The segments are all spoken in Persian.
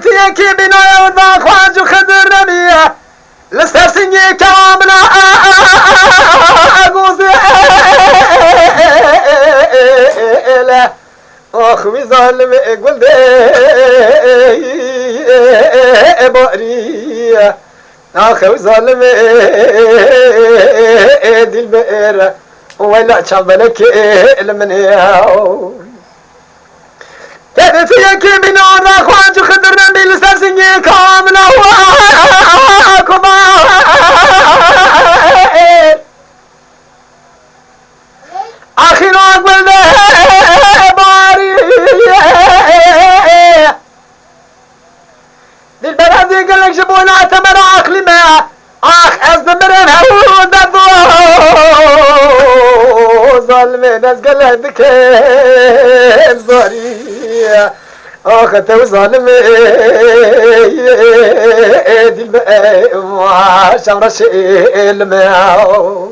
فيك بنايا وذاك واجو خدر نبيه لسرسنجي كامنا أقوزي أخوي ظالم قل دي باري أخوي ظالم دي البئر ولا شبلك المنياو كيف فيك من أراك واجو خدرنا بلسرسنجي كامنا أخي نقبل باري دي البلد يقول لك جبونا تمر عقلي ما أزدمرن هود ظالمين أزقل عندك باري تو ظالم دي الماء شمرش الماء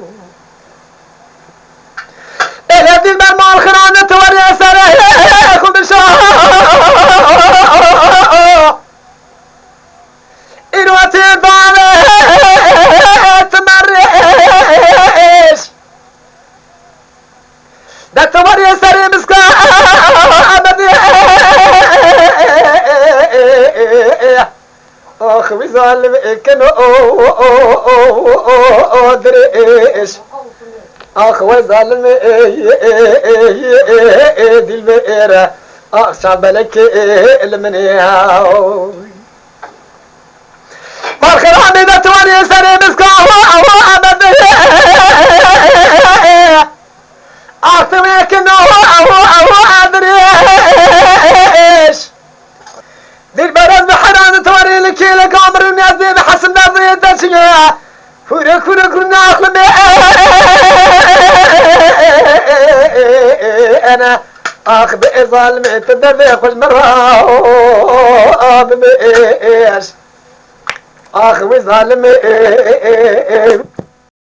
إلى دي الماء مع الخرانة توري أسره خذ شاء إنواتي ضالة تمرش ده توري أسره مسكا أخوي ظالم كنو أدريش أخوي ظالم دي البئر شعبلك المنياو مرخراني ده توري سري مسكا أبدي أخوي كنو أدريش دي البلد بحران توري لك لك عمر الناس دي بحسن نظري الدشية فورك فورك ناخذ أنا أخذ ظالم تدبي خوش مرة بمئش أخذ ظالم